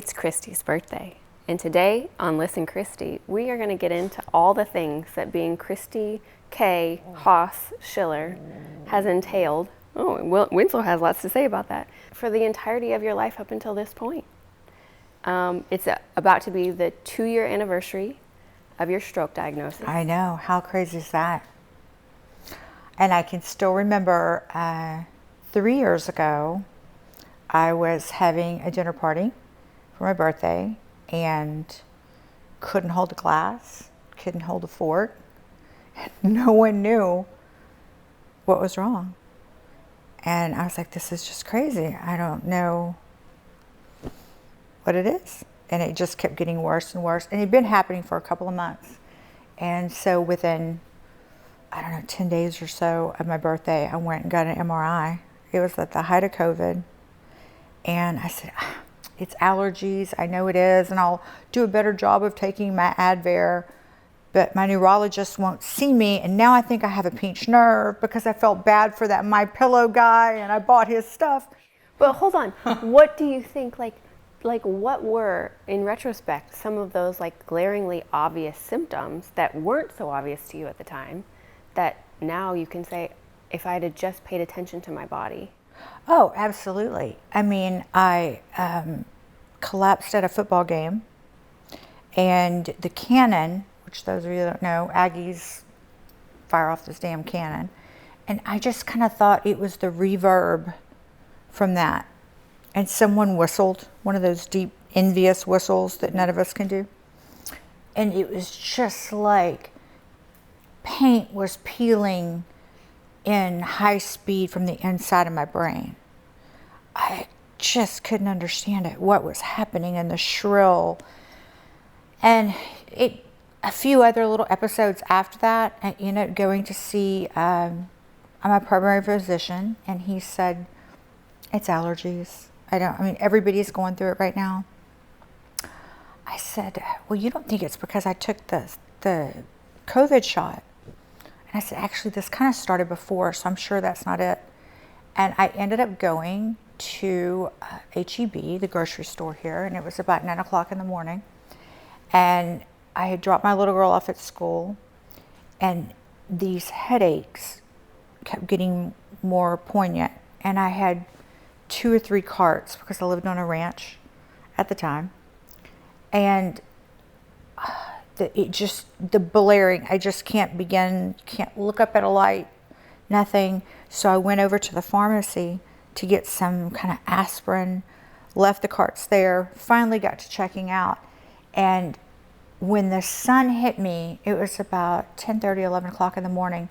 It's Kristi's birthday, and today on Listen Kristi, we are going to get into all the things that being Kristi K. Haas Schiller has entailed. Oh, Winslow has lots to say about that. For the entirety of your life up until this point. It's about to be the 2-year anniversary of your stroke diagnosis. I know. How crazy is that? And I can still remember 3 years ago, I was having a dinner party for my birthday and couldn't hold a glass, couldn't hold a fork. No one knew what was wrong. And I was like, this is just crazy. I don't know what it is. And it just kept getting worse and worse. And it had been happening for a couple of months. And so within, 10 days or so of my birthday, I went and got an MRI. It was at the height of COVID. And I said, it's allergies. I know it is. And I'll do a better job of taking my Advair. But my neurologist won't see me. And now I think I have a pinched nerve because I felt bad for that My Pillow guy and I bought his stuff. But hold on. What do you think, like what were, in retrospect, some of those glaringly obvious symptoms that weren't so obvious to you at the time that now you can say, if I had just paid attention to my body? Oh, absolutely. I mean, I collapsed at a football game, and the cannon, which those of you that don't know, Aggies fire off this damn cannon, and I just kind of thought it was the reverb from that. And someone whistled, one of those deep, envious whistles that none of us can do. And it was just like paint was peeling in high speed from the inside of my brain. I just couldn't understand it, what was happening in the shrill. And a few other little episodes after that, I ended up going to see my primary physician, and he said, it's allergies. Everybody's going through it right now. I said, well, you don't think it's because I took the COVID shot? And I said, actually, this kind of started before, so I'm sure that's not it. And I ended up going to H-E-B, the grocery store here, and it was about 9 o'clock in the morning. And I had dropped my little girl off at school, and these headaches kept getting more poignant. And I had 2 or 3 carts because I lived on a ranch at the time. And the blaring, I just can't look up at a light, nothing. So I went over to the pharmacy to get some kind of aspirin, left the carts there, finally got to checking out. And when the sun hit me, it was about 10:30, 11 o'clock in the morning.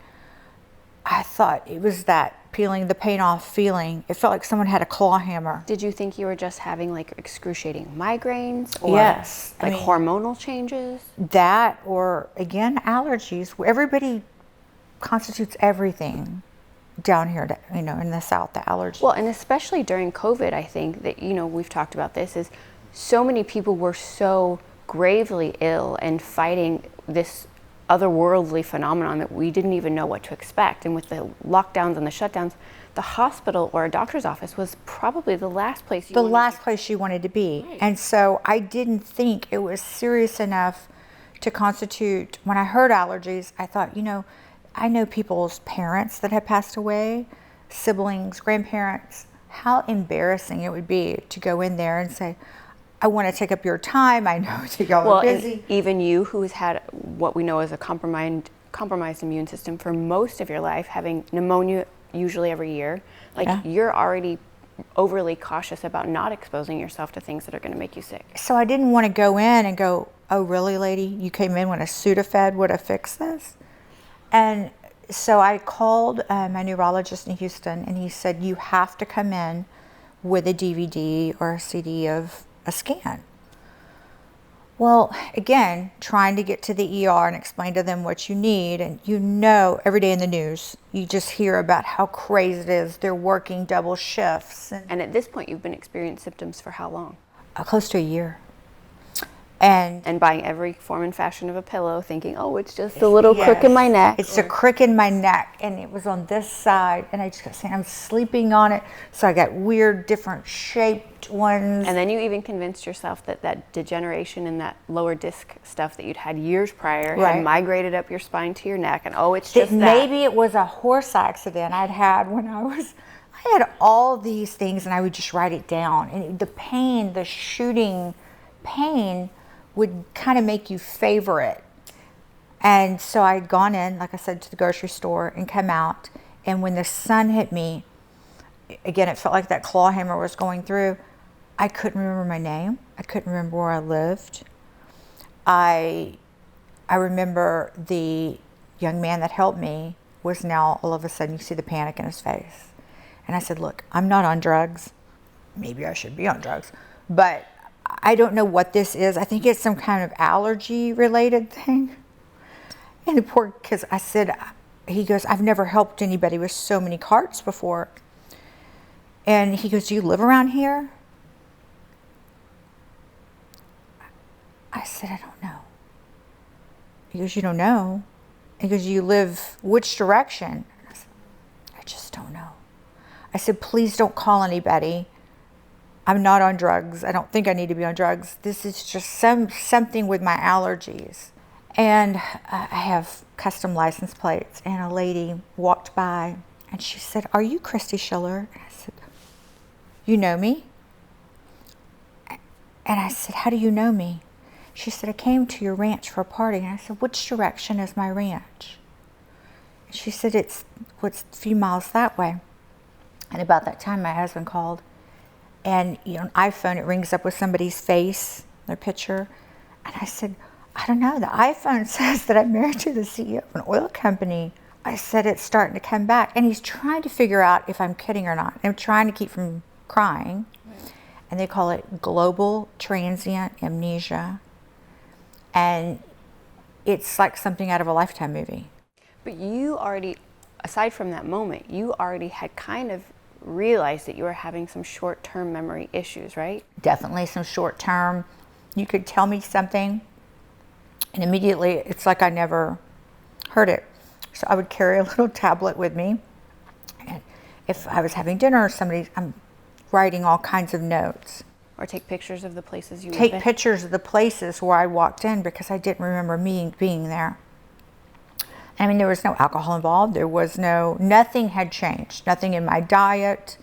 I thought it was that peeling the paint off feeling. It felt like someone had a claw hammer. Did you think you were just having excruciating migraines or yes, hormonal changes? That, or again, allergies. Everybody constitutes everything down here, in the South, the allergies. Well, and especially during COVID, I think that, we've talked about this, is so many people were so gravely ill and fighting this otherworldly phenomenon that we didn't even know what to expect. And with the lockdowns and the shutdowns, the hospital or a doctor's office was probably the last place you wanted to be. Right. And so I didn't think it was serious enough to constitute. When I heard allergies, I thought, I know people's parents that have passed away, siblings, grandparents. How embarrassing it would be to go in there and say, I want to take up your time. I know that y'all are busy. And even you, who has had what we know as a compromised immune system for most of your life, having pneumonia usually every year, you're already overly cautious about not exposing yourself to things that are going to make you sick. So I didn't want to go in and go, oh, really, lady? You came in when a Sudafed would have fixed this? And so I called my neurologist in Houston, and he said, you have to come in with a DVD or a CD of a scan. Well, again, trying to get to the ER and explain to them what you need, and every day in the news, you just hear about how crazy it is. They're working double shifts. And at this point, you've been experiencing symptoms for how long? Close to a year. And buying every form and fashion of a pillow, thinking, oh, it's just a little crook in my neck. It's a crook in my neck, and it was on this side, and I just kept saying, I'm sleeping on it. So I got weird, different shaped ones. And then you even convinced yourself that that degeneration in that lower disc stuff that you'd had years prior had migrated up your spine to your neck, and oh, it's just that. Maybe it was a horse accident I had I had all these things, and I would just write it down. And the pain, the shooting pain, would kind of make you favor it. And so I'd gone in, like I said, to the grocery store and come out. And when the sun hit me, again, it felt like that claw hammer was going through. I couldn't remember my name. I couldn't remember where I lived. I remember the young man that helped me was now, all of a sudden, you see the panic in his face. And I said, look, I'm not on drugs. Maybe I should be on drugs. But I don't know what this is. I think it's some kind of allergy related thing. And the poor kid, I said, he goes, I've never helped anybody with so many carts before. And he goes, do you live around here? I said, I don't know. He goes, you don't know? He goes, you live which direction? I said, I just don't know. I said, please don't call anybody. I'm not on drugs. I don't think I need to be on drugs. This is just something with my allergies. And I have custom license plates. And a lady walked by and she said, are you Kristi Schiller? And I said, you know me? And I said, how do you know me? She said, I came to your ranch for a party. And I said, which direction is my ranch? And she said, it's a few miles that way. And about that time, my husband called. And on iPhone, it rings up with somebody's face, their picture. And I said, I don't know. The iPhone says that I'm married to the CEO of an oil company. I said, it's starting to come back. And he's trying to figure out if I'm kidding or not. I'm trying to keep from crying. Right. And they call it global transient amnesia. And it's like something out of a Lifetime movie. But you already, aside from that moment, you already had kind of realized that you were having some short-term memory issues, right? Definitely some short-term. You could tell me something, and immediately it's like I never heard it. So I would carry a little tablet with me, and if I was having dinner or I'm writing all kinds of notes. Or take pictures of the places you Take pictures of the places where I walked in because I didn't remember me being there. I mean, there was no alcohol involved. There was nothing had changed. Nothing in my diet.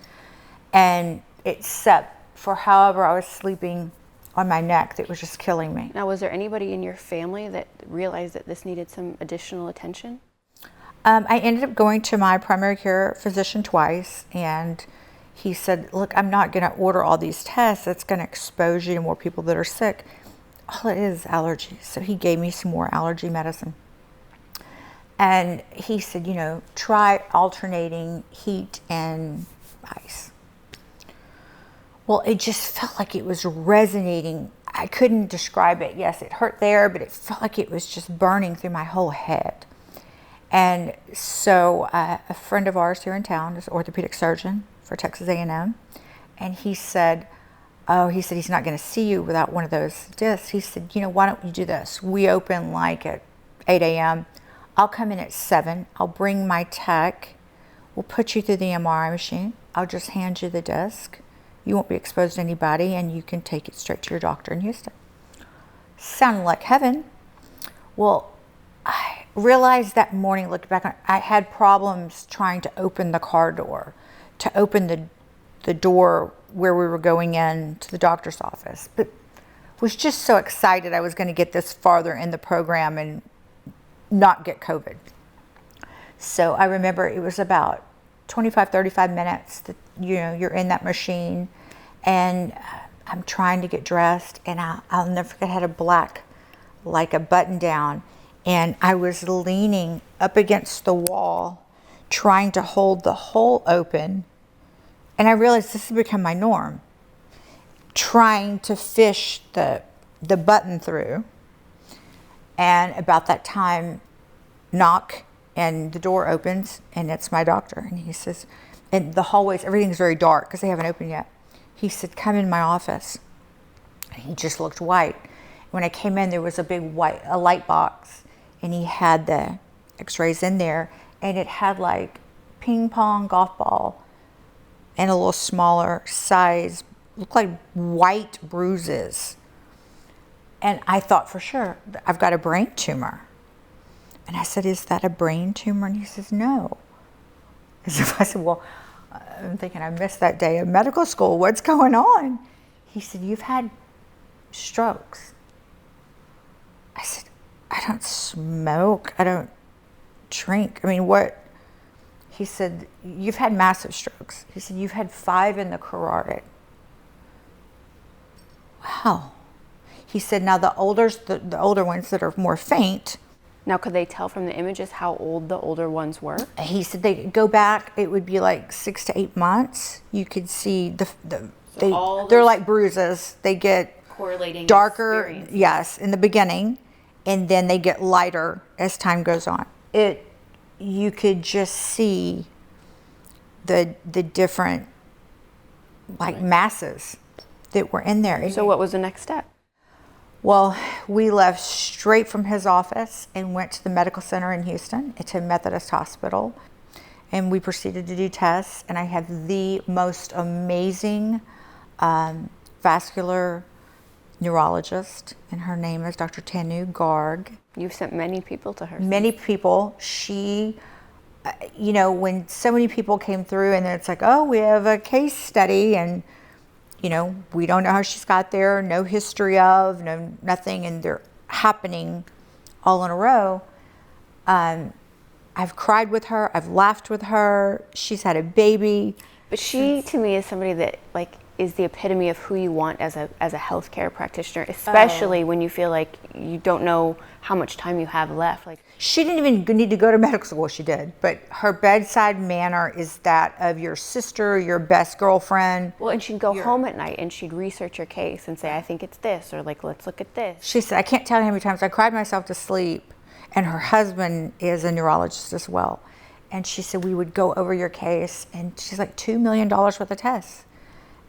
And except for however I was sleeping on my neck that was just killing me. Now, was there anybody in your family that realized that this needed some additional attention? I ended up going to my primary care physician twice, and he said, look, I'm not going to order all these tests. That's going to expose you to more people that are sick. All it is allergies. So he gave me some more allergy medicine. And he said, try alternating heat and ice. Well, it just felt like it was resonating. I couldn't describe it. Yes, it hurt there, but it felt like it was just burning through my whole head. And so a friend of ours here in town is an orthopedic surgeon for Texas A&M. And he said, he's not going to see you without one of those discs. He said, why don't you do this? We open like at 8 a.m. I'll come in at 7. I'll bring my tech. We'll put you through the MRI machine. I'll just hand you the disc. You won't be exposed to anybody, and you can take it straight to your doctor in Houston. Sounded like heaven. Well, I realized that morning, looking back on it, I had problems trying to open the car door, to open the door where we were going in to the doctor's office. But was just so excited I was going to get this farther in the program and not get COVID. So I remember it was about 25, 35 minutes that, you're in that machine, and I'm trying to get dressed, and I'll never forget, I had a black, like a button down, and I was leaning up against the wall, trying to hold the hole open, and I realized this has become my norm, trying to fish the button through. And about that time, knock, and the door opens, and it's my doctor. And he says, and the hallways, everything's very dark because they haven't opened yet. He said, come in my office. And he just looked white. When I came in, there was a big a light box, and he had the x-rays in there, and it had like ping pong golf ball and a little smaller size, looked like white bruises. And I thought for sure, I've got a brain tumor. And I said, is that a brain tumor? And he says, no. And so I said, well, I'm thinking I missed that day of medical school. What's going on? He said, you've had strokes. I said, I don't smoke. I don't drink. I mean, what? He said, you've had massive strokes. He said, you've had 5 in the carotid. Wow. He said, now the older ones that are more faint. Now, could they tell from the images how old the older ones were? He said they go back, it would be like 6 to 8 months. You could see they're like bruises. They get correlating darker, yes, in the beginning, and then they get lighter as time goes on. You could just see the different like masses that were in there. So what was the next step? Well, we left straight from his office and went to the medical center in Houston. It's a Methodist hospital. And we proceeded to do tests. And I have the most amazing vascular neurologist. And her name is Dr. Tanu Garg. You've sent many people to her. Many people. She, when so many people came through and it's like, oh, we have a case study and we don't know how she's got there, no history of, nothing, and they're happening all in a row. I've cried with her, I've laughed with her, she's had a baby. But she, to me, is somebody that is the epitome of who you want as a healthcare practitioner, especially when you feel like you don't know how much time you have left. She didn't even need to go to medical school, she did, but her bedside manner is that of your sister, your best girlfriend. Well, and she'd go home at night and she'd research your case and say, I think it's this, or let's look at this. She said, I can't tell you how many times I cried myself to sleep, and her husband is a neurologist as well. And she said, we would go over your case, and she's like, $2 million worth of tests.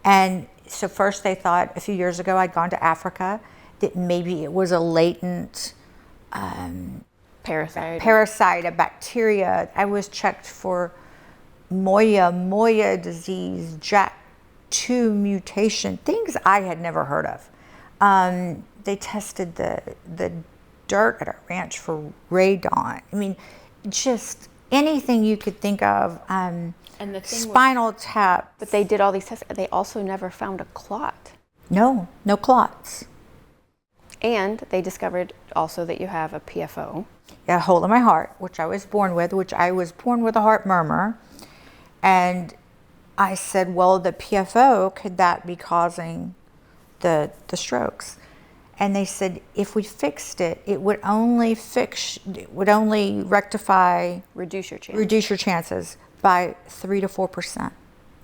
And so first they thought a few years ago I'd gone to Africa, that maybe it was a latent parasite, a bacteria. I was checked for Moya disease, JAK2 mutation, things I had never heard of. They tested the dirt at our ranch for radon. I mean, just anything you could think of. And the thing spinal tap. But they did all these tests. They also never found a clot. No clots. And they discovered also that you have a PFO. Yeah, a hole in my heart, which I was born with a heart murmur. And I said, well, the PFO, could that be causing the strokes? And they said, if we fixed it, it would only reduce your chances by 3 to 4%.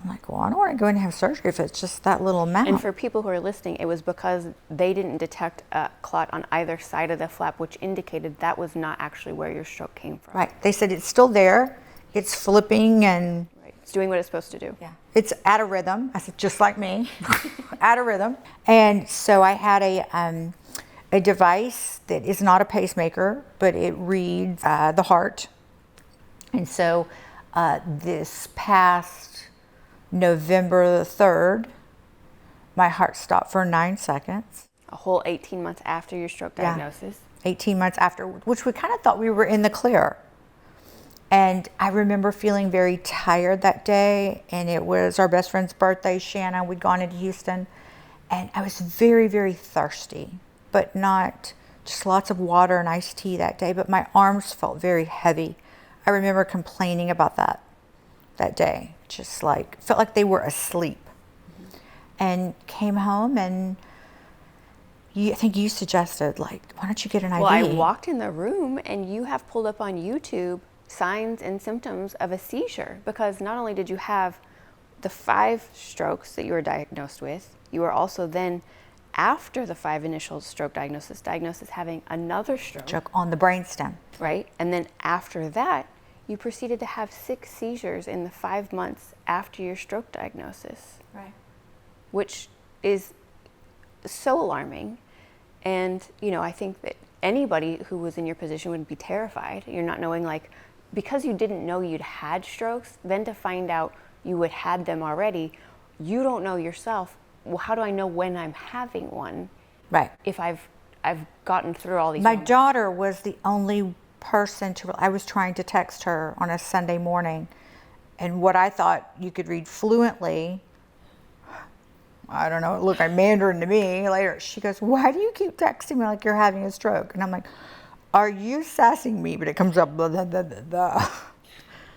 I'm like, well, I don't want to go in and have surgery if it's just that little amount. And for people who are listening, it was because they didn't detect a clot on either side of the flap, which indicated that was not actually where your stroke came from. Right. They said it's still there. It's flipping and... Right. It's doing what it's supposed to do. Yeah. It's at a rhythm. I said, just like me, at a rhythm. And so I had a device that is not a pacemaker, but it reads the heart. And so this past November the 3rd, my heart stopped for 9 seconds. A whole 18 months after your stroke diagnosis. Yeah, 18 months after, which we kind of thought we were in the clear. And I remember feeling very tired that day, and it was our best friend's birthday, Shanna. We'd gone into Houston, and I was very, very thirsty, but not just lots of water and iced tea that day, but my arms felt very heavy. I remember complaining about that day, just felt like they were asleep. Mm-hmm. And came home, and I think you suggested, why don't you get an IV? Well, I walked in the room, and you have pulled up on YouTube signs and symptoms of a seizure, because not only did you have the 5 strokes that you were diagnosed with, you were also then, after the 5 initial stroke diagnosis having another stroke on the brainstem. Right? And then after that, you proceeded to have 6 seizures in the 5 months after your stroke diagnosis. Right. Which is so alarming. And, you know, I think that anybody who was in your position would be terrified. You're not knowing, like, because you didn't know you'd had strokes, then to find out you had had them already, you don't know yourself, well, how do I know when I'm having one? Right. If I've gotten through all these My moments. daughter was the only person I was trying to text her on a Sunday morning, and what I thought you could read fluently, I don't know, it looked like Mandarin to me later. She goes, why do you keep texting me like you're having a stroke? And I'm like, are you sassing me? But it comes up, blah, blah, blah, blah, blah.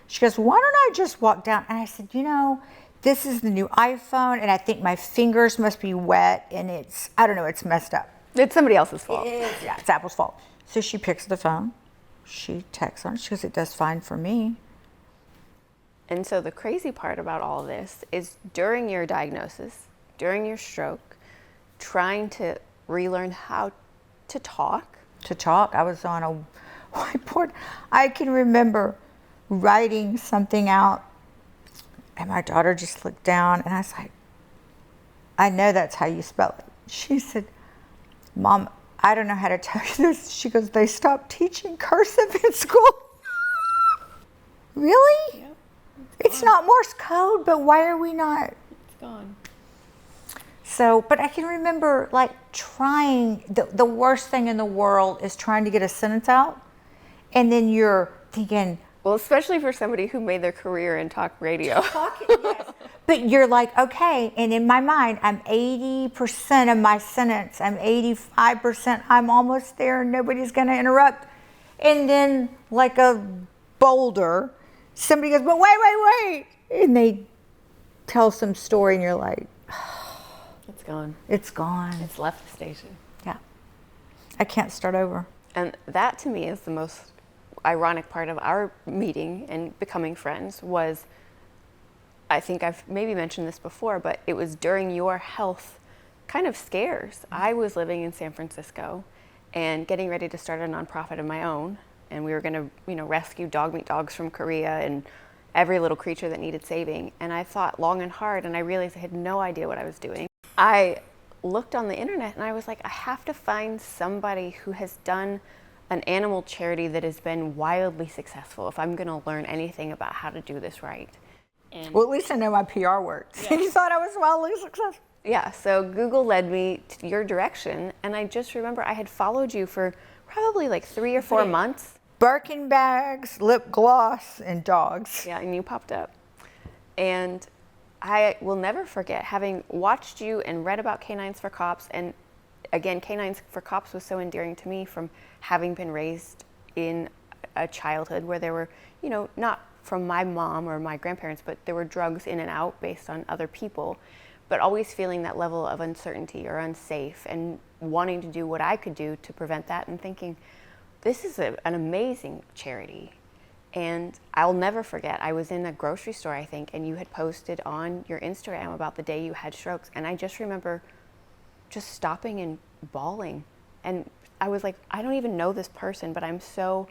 She goes, why don't I just walk down? And I said, you know, this is the new iPhone, and I think my fingers must be wet, and I don't know, it's messed up. It's somebody else's fault. It is, yeah, it's Apple's fault. So she picks the phone, she texts on it, she goes, it does fine for me. And so the crazy part about all this is during your diagnosis, during your stroke, trying to relearn how to talk. I was on a whiteboard. I can remember writing something out, and my daughter just looked down, and I was like, I know that's how you spell it. She said, Mom, I don't know how to tell you this. She goes, they stopped teaching cursive in school. Really? Yep, it's not Morse code, but why are we not? It's gone. So, but I can remember like trying, the worst thing in the world is trying to get a sentence out, and then you're thinking, well, especially for somebody who made their career in talk radio. Yes. But you're like, okay, and in my mind, I'm 80% of my sentence, I'm 85%, I'm almost there, nobody's gonna interrupt. And then like a boulder, somebody goes, but wait. And they tell some story and you're like, It's gone. it's gone. It's left the station. Yeah. I can't start over. And that to me is the most ironic part of our meeting and becoming friends was, I think I've maybe mentioned this before, but it was during your health kind of scares. I was living in San Francisco and getting ready to start a nonprofit of my own, and we were going to, you know, rescue dog meat dogs from Korea and every little creature that needed saving. And I thought long and hard, and I realized I had no idea what I was doing. I looked on the internet and I was like, I have to find somebody who has done an animal charity that has been wildly successful if I'm going to learn anything about how to do this right. And Well, at least I know my PR works. Yeah. You thought I was wildly successful. yeah, so Google led me to your direction, and I just remember I had followed you for probably like 3 or 4 months. Birkin bags, lip gloss, and dogs. Yeah, and you popped up. And I will never forget having watched you and read about Canines for Cops. And again, Canines for Cops was so endearing to me from having been raised in a childhood where there were, you know, not from my mom or my grandparents, but there were drugs in and out based on other people, but always feeling that level of uncertainty or unsafe and wanting to do what I could do to prevent that and thinking, this is an amazing charity. And I'll never forget, I was in a grocery store, I think, and you had posted on your Instagram about the day you had strokes. And I just remember just stopping and bawling. And I was like, I don't even know this person, but I'm so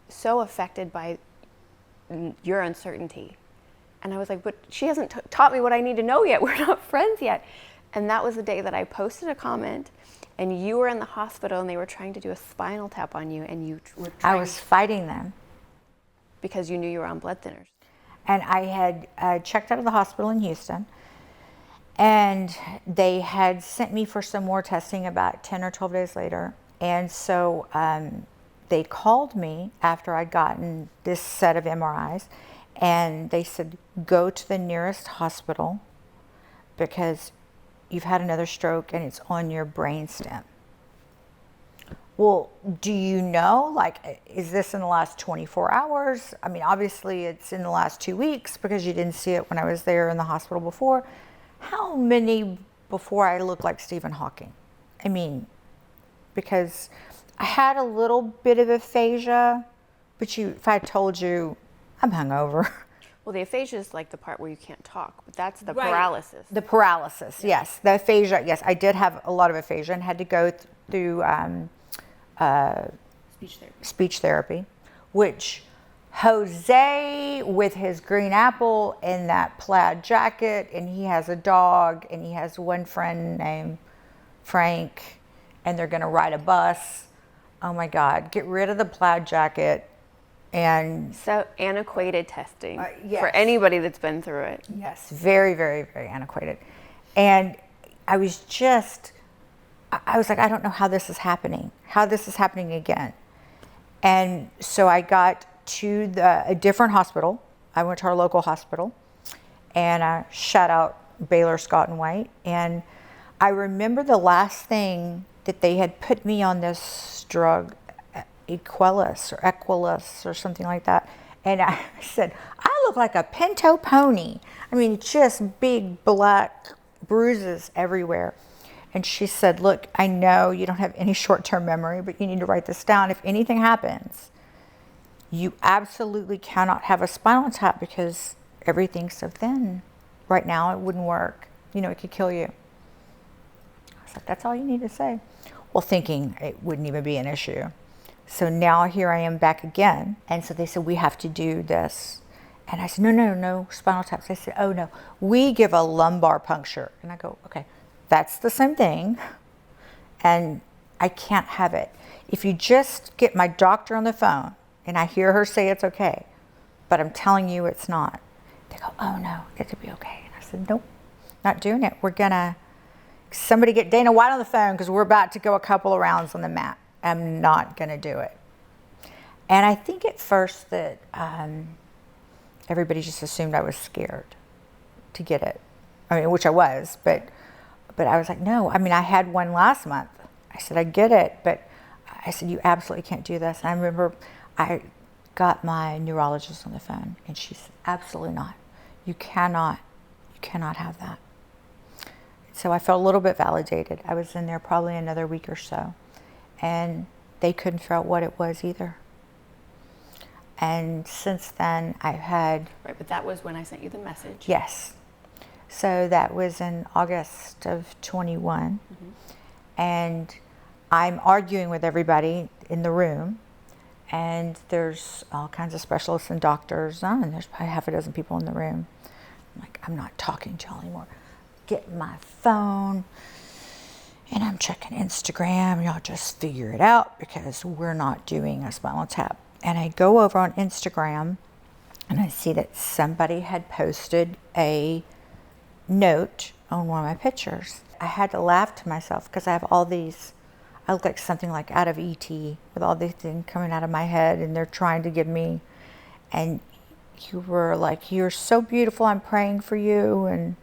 affected by your uncertainty. And I was like, but she hasn't taught me what I need to know yet. We're not friends yet. And that was the day that I posted a comment, and you were in the hospital and they were trying to do a spinal tap on you, and you were trying I was fighting them. because you knew you were on blood thinners. And I had checked out of the hospital in Houston, and they had sent me for some more testing about 10 or 12 days later. And so they called me after I'd gotten this set of MRIs, and they said, go to the nearest hospital because you've had another stroke and it's on your brainstem. Well, do you know, like, is this in the last 24 hours? I mean, obviously it's in the last 2 weeks because you didn't see it when I was there in the hospital before. How many before I looked like Stephen Hawking? I mean, because I had a little bit of aphasia, but if I told you, I'm hungover. Well, the aphasia is like the part where you can't talk, but that's the paralysis. The paralysis, yes. The aphasia, yes. I did have a lot of aphasia and had to go through speech therapy, which Jose with his green apple and that plaid jacket, and he has a dog, and he has one friend named Frank, and they're going to ride a bus. Oh my God, get rid of the plaid jacket. And so antiquated testing yes. for anybody that's been through it. Yes, very, very, very antiquated. And I was like, I don't know how this is happening again. And so I got to a different hospital. I went to our local hospital, and I shout out Baylor, Scott and White. And I remember the last thing that they had put me on this drug, Equilus or something like that. And I said, I look like a pinto pony. I mean, just big black bruises everywhere. And she said, look, I know you don't have any short-term memory, but you need to write this down. If anything happens, you absolutely cannot have a spinal tap because everything's so thin. Right now, it wouldn't work. You know, it could kill you. I was like, that's all you need to say. Well, thinking it wouldn't even be an issue. So now here I am back again. And so they said, we have to do this. And I said, no, spinal taps. They said, oh no, we give a lumbar puncture. And I go, okay, that's the same thing. And I can't have it. If you just get my doctor on the phone and I hear her say it's okay, but I'm telling you it's not. They go, oh no, it'll be okay. And I said, nope, not doing it. We're gonna, somebody get Dana White on the phone because we're about to go a couple of rounds on the mat. I'm not gonna do it. And I think at first that everybody just assumed I was scared to get it. I mean, which I was, but I was like, no. I mean, I had one last month. I said, I get it, but I said, you absolutely can't do this. And I remember I got my neurologist on the phone, and she said, absolutely not. You cannot have that. So I felt a little bit validated. I was in there probably another week or so, and they couldn't figure out what it was either. And since then, I've had... Right, but that was when I sent you the message. Yes. So that was in August of 21. Mm-hmm. And I'm arguing with everybody in the room. And there's all kinds of specialists and doctors. And there's probably half a dozen people in the room. I'm like, I'm not talking to y'all anymore. Get my phone. And I'm checking Instagram. Y'all just figure it out because we're not doing a spinal tap. And I go over on Instagram and I see that somebody had posted a note on one of my pictures. I had to laugh to myself because I have all these, I look like something like out of E.T. with all these things coming out of my head, and they're trying to give me, and you were like, you're so beautiful, I'm praying for you. And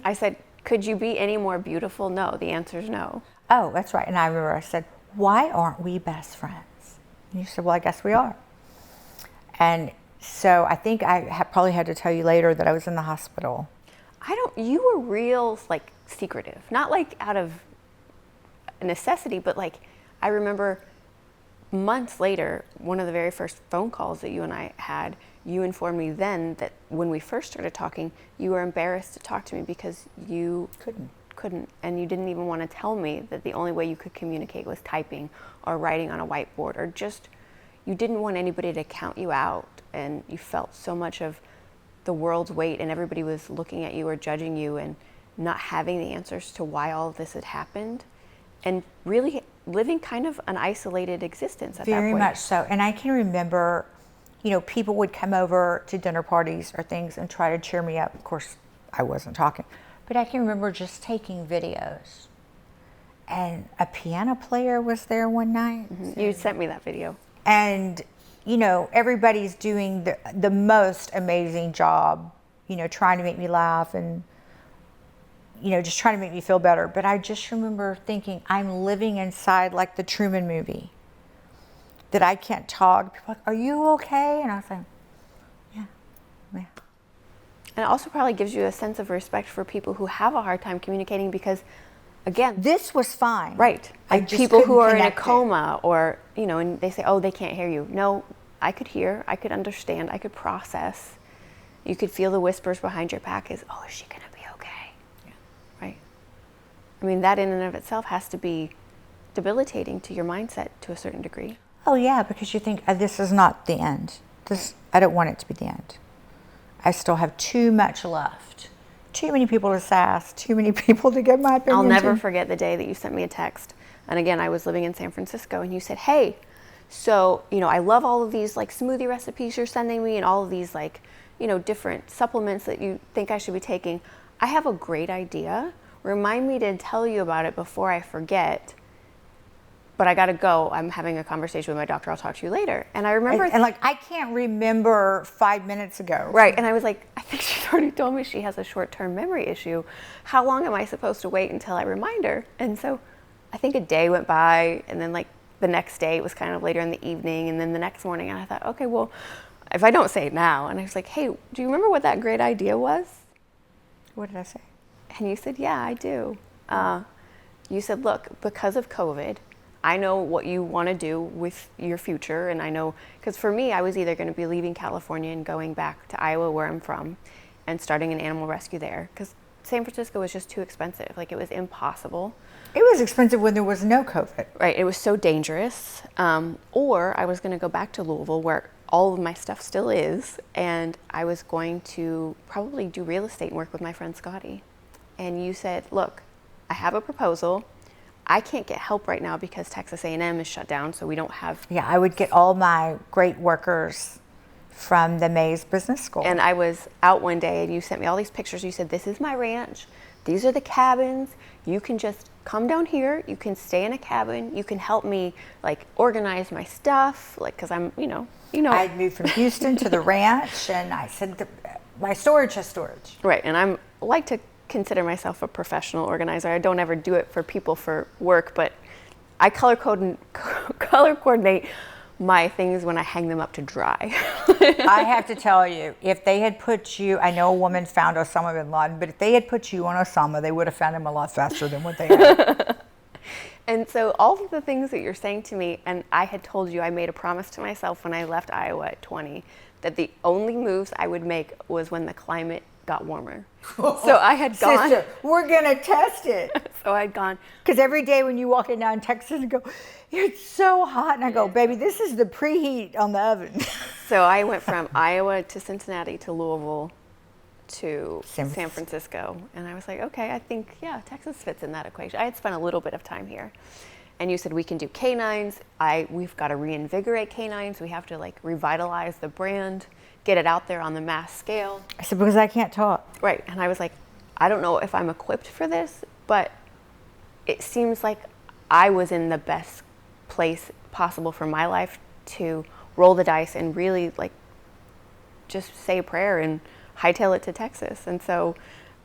I said, could you be any more beautiful? No, the answer is no. Oh, that's right. And I remember I said, why aren't we best friends? And you said, well, I guess we are. And so I think I probably had to tell you later that I was in the hospital. You were real, like, secretive. Not, like, out of necessity, but, like, I remember months later, one of the very first phone calls that you and I had, you informed me then that when we first started talking, you were embarrassed to talk to me because you couldn't, and you didn't even want to tell me that the only way you could communicate was typing or writing on a whiteboard, or just, you didn't want anybody to count you out, and you felt so much of the world's weight, and everybody was looking at you or judging you and not having the answers to why all of this had happened, and really living kind of an isolated existence at that point. Very much so. And I can remember, you know, people would come over to dinner parties or things and try to cheer me up. Of course, I wasn't talking. But I can remember just taking videos. And a piano player was there one night. Mm-hmm. You sent me that video. And, you know, everybody's doing the most amazing job, you know, trying to make me laugh and, you know, just trying to make me feel better. But I just remember thinking, I'm living inside like the Trueman movie, that I can't talk. People are like, are you okay? And I was like, yeah. And it also probably gives you a sense of respect for people who have a hard time communicating because, again, this was fine. Right. Like people who are in a coma or, you know, and they say, oh, they can't hear you. No, I could hear, I could understand, I could process. You could feel the whispers behind your back is, oh, is she going to be okay? Yeah. Right. I mean, that in and of itself has to be debilitating to your mindset to a certain degree. Oh, yeah, because you think, this is not the end. I don't want it to be the end. I still have too much left. Too many people to sass, too many people to get my opinion. I'll never forget the day that you sent me a text. And again, I was living in San Francisco, and you said, hey, so, I love all of these like smoothie recipes you're sending me and all of these like, different supplements that you think I should be taking. I have a great idea. Remind me to tell you about it before I forget. But I got to go. I'm having a conversation with my doctor. I'll talk to you later. And I remember. And like, I can't remember 5 minutes ago. Right. And I was like, I think she's already told me she has a short-term memory issue. How long am I supposed to wait until I remind her? And so I think a day went by, and then like the next day it was kind of later in the evening, and then the next morning, and I thought, okay, well, if I don't say it now, and I was like, hey, do you remember what that great idea was? What did I say? And you said, yeah, I do. You said, look, because of COVID, I know what you want to do with your future, and I know, because for me, I was either going to be leaving California and going back to Iowa, where I'm from, and starting an animal rescue there, because San Francisco was just too expensive. Like, it was impossible. It was expensive when there was no COVID. Right, it was so dangerous. Or I was going to go back to Louisville, where all of my stuff still is, and I was going to probably do real estate and work with my friend Scotty. And you said, look, I have a proposal. I can't get help right now because Texas A&M is shut down, so we don't have... Yeah, I would get all my great workers from the Mays Business School. And I was out one day, and you sent me all these pictures. You said, this is my ranch. These are the cabins. You can just come down here. You can stay in a cabin. You can help me, like, organize my stuff, like, because I'm, I'd moved from Houston to the ranch, and I said, my storage has storage. Right, and I like to consider myself a professional organizer. I don't ever do it for people for work, but I color coordinate my things when I hang them up to dry. I have to tell you, if they had put you, I know a woman found Osama bin Laden, but if they had put you on Osama, they would have found him a lot faster than what they had. And so all of the things that you're saying to me, and I had told you, I made a promise to myself when I left Iowa at 20, that the only moves I would make was when the climate got warmer. So I had gone. Sister, we're going to test it. So I'd gone. Because every day when you walk in down Texas and go, it's so hot. And I go, baby, this is the preheat on the oven. So I went from Iowa to Cincinnati to Louisville to San Francisco. And I was like, okay, I think, yeah, Texas fits in that equation. I had spent a little bit of time here. And you said, we can do canines. We've got to reinvigorate canines. We have to like revitalize the brand, get it out there on the mass scale. I said, because I can't talk. Right. And I was like, I don't know if I'm equipped for this, but it seems like I was in the best place possible for my life to roll the dice and really like just say a prayer and hightail it to Texas. And so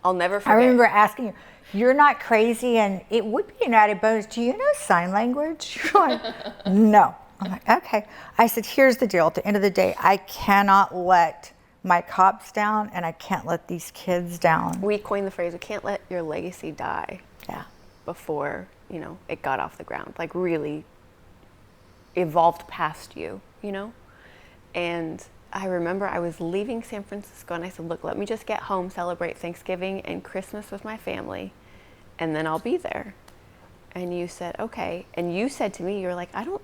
I'll never forget. I remember asking you, you're not crazy, and it would be an added bonus. Do you know sign language? You're like, no. I'm like, okay. I said, here's the deal. At the end of the day, I cannot let my cops down, and I can't let these kids down. We coined the phrase, we can't let your legacy die. Yeah. Before, it got off the ground. Like really evolved past you, And I remember I was leaving San Francisco, and I said, look, let me just get home, celebrate Thanksgiving and Christmas with my family, and then I'll be there. And you said, okay. And you said to me, you were like, I don't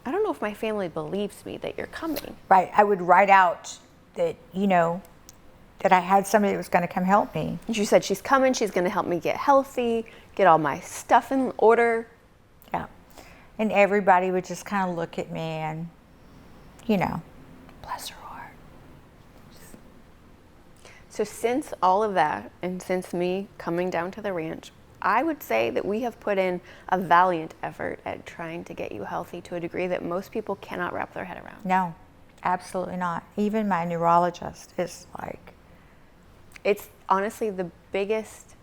know if my family believes me that you're coming. Right. I would write out that, that I had somebody that was going to come help me. You said, she's coming, she's going to help me get healthy, get all my stuff in order. Yeah. And everybody would just kind of look at me and, bless her heart. So since all of that, and since me coming down to the ranch, I would say that we have put in a valiant effort at trying to get you healthy to a degree that most people cannot wrap their head around. No, absolutely not. Even my neurologist is like... It's honestly the biggest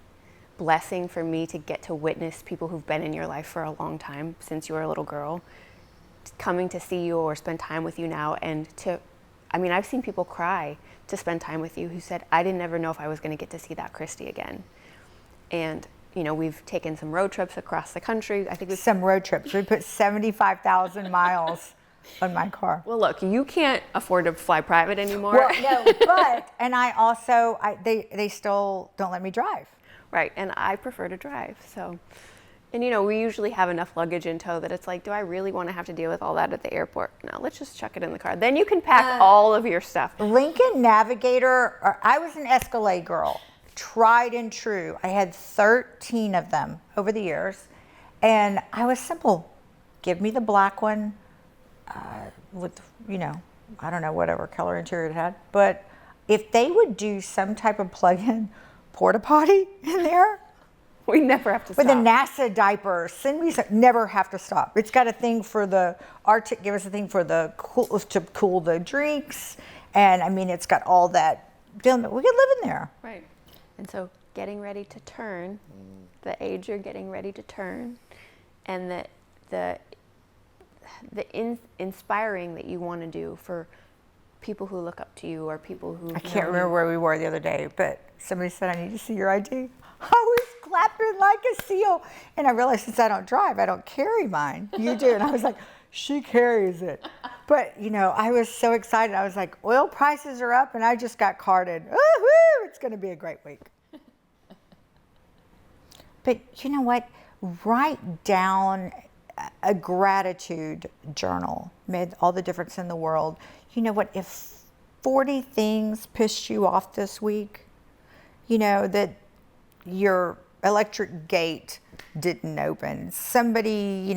blessing for me to get to witness people who've been in your life for a long time, since you were a little girl, coming to see you or spend time with you now, and I've seen people cry to spend time with you who said, I didn't ever know if I was going to get to see that Kristi again. And, we've taken some road trips across the country. I think some road trips. We put 75,000 miles on my car. Well, look, you can't afford to fly private anymore. Well, no, but, and I also, they still don't let me drive. Right, and I prefer to drive, so. And we usually have enough luggage in tow that it's like, do I really want to have to deal with all that at the airport? No, let's just chuck it in the car. Then you can pack all of your stuff. Lincoln Navigator, I was an Escalade girl, tried and true. I had 13 of them over the years. And I was simple. Give me the black one with, I don't know, whatever color interior it had. But if they would do some type of plug-in porta potty in there, We never have to with a stop. NASA diaper, send me some, never have to stop. It's got a thing for the Arctic, give us a thing for the to cool the drinks. And I mean, it's got all that. We could live in there. Right. And so getting ready to turn, the age you're getting ready to turn, and the inspiring that you want to do for people who look up to you or people who I can't remember where we were the other day, but somebody said, I need to see your ID. I was clapping like a seal. And I realized since I don't drive, I don't carry mine. You do. And I was like, she carries it. But, I was so excited. I was like, oil prices are up and I just got carded. Woo-hoo! It's going to be a great week. But you know what? Write down a gratitude journal. Made all the difference in the world. You know what? If 40 things pissed you off this week, that your electric gate didn't open. Somebody,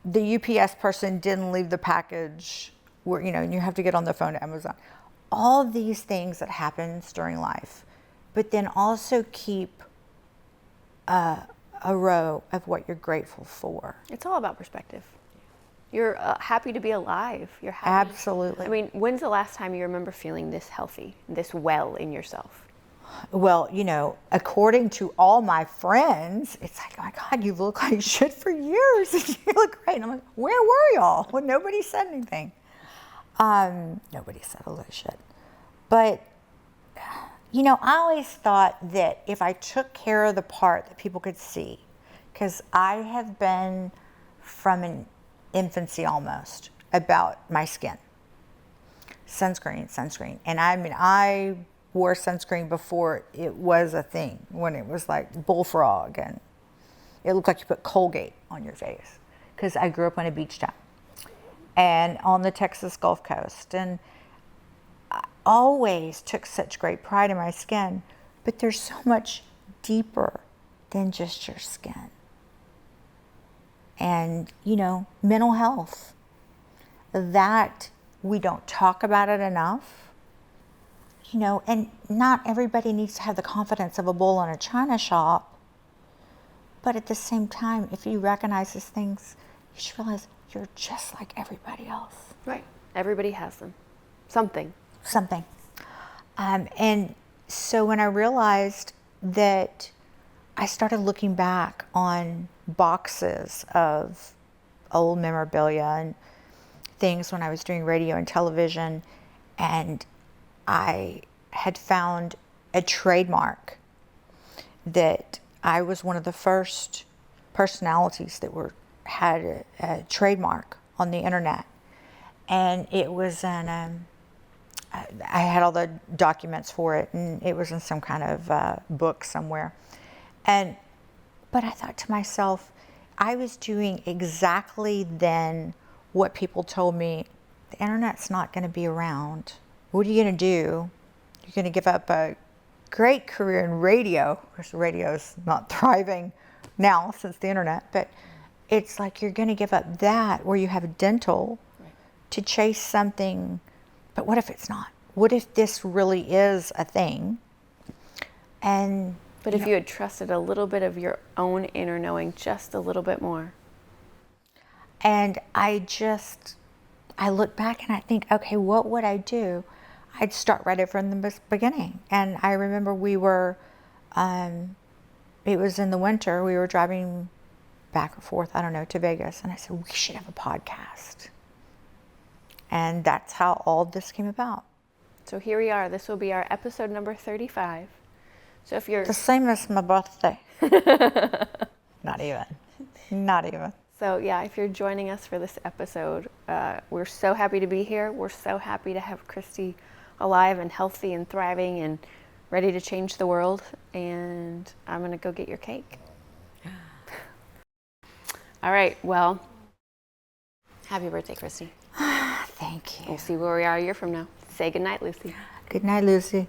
the UPS person didn't leave the package where, and you have to get on the phone to Amazon. All these things that happens during life, but then also keep a row of what you're grateful for. It's all about perspective. You're happy to be alive. You're happy. Absolutely. I mean, when's the last time you remember feeling this healthy, this well in yourself? Well, according to all my friends, it's like, oh my God, you've looked like shit for years. You look great. And I'm like, where were y'all? Well, nobody said anything. Nobody said a lot of shit. But, I always thought that if I took care of the part that people could see, because I have been from an infancy almost about my skin. Sunscreen. And I wore sunscreen before it was a thing, when it was like bullfrog and it looked like you put Colgate on your face, because I grew up on a beach town and on the Texas Gulf Coast, and I always took such great pride in my skin. But there's so much deeper than just your skin. And mental health, that we don't talk about it enough. And not everybody needs to have the confidence of a bull in a china shop. But at the same time, if you recognize these things, you should realize you're just like everybody else. Right. Everybody has them. Something. And so when I realized that, I started looking back on boxes of old memorabilia and things when I was doing radio and television, and I had found a trademark that I was one of the first personalities that had a trademark on the internet. And it was in, I had all the documents for it, and it was in some kind of book somewhere. But I thought to myself, I was doing exactly then what people told me, the internet's not going to be around. What are you going to do? You're going to give up a great career in radio. Of course, radio's not thriving now since the internet, but it's like you're going to give up that where you have dental to chase something. But what if it's not? What if this really is a thing? But if you had trusted a little bit of your own inner knowing just a little bit more. And I look back and I think, okay, what would I do? I'd start right from the beginning. And I remember we were, it was in the winter, we were driving back and forth, to Vegas. And I said, we should have a podcast. And that's how all this came about. So here we are. This will be our episode number 35. So if you're... The same as my birthday. Not even. So yeah, if you're joining us for this episode, we're so happy to be here. We're so happy to have Kristi alive and healthy and thriving and ready to change the world. And I'm going to go get your cake. All right, well, happy birthday, Kristi. Thank you. We'll see where we are a year from now. Say goodnight, Lucy. Good night, Lucy.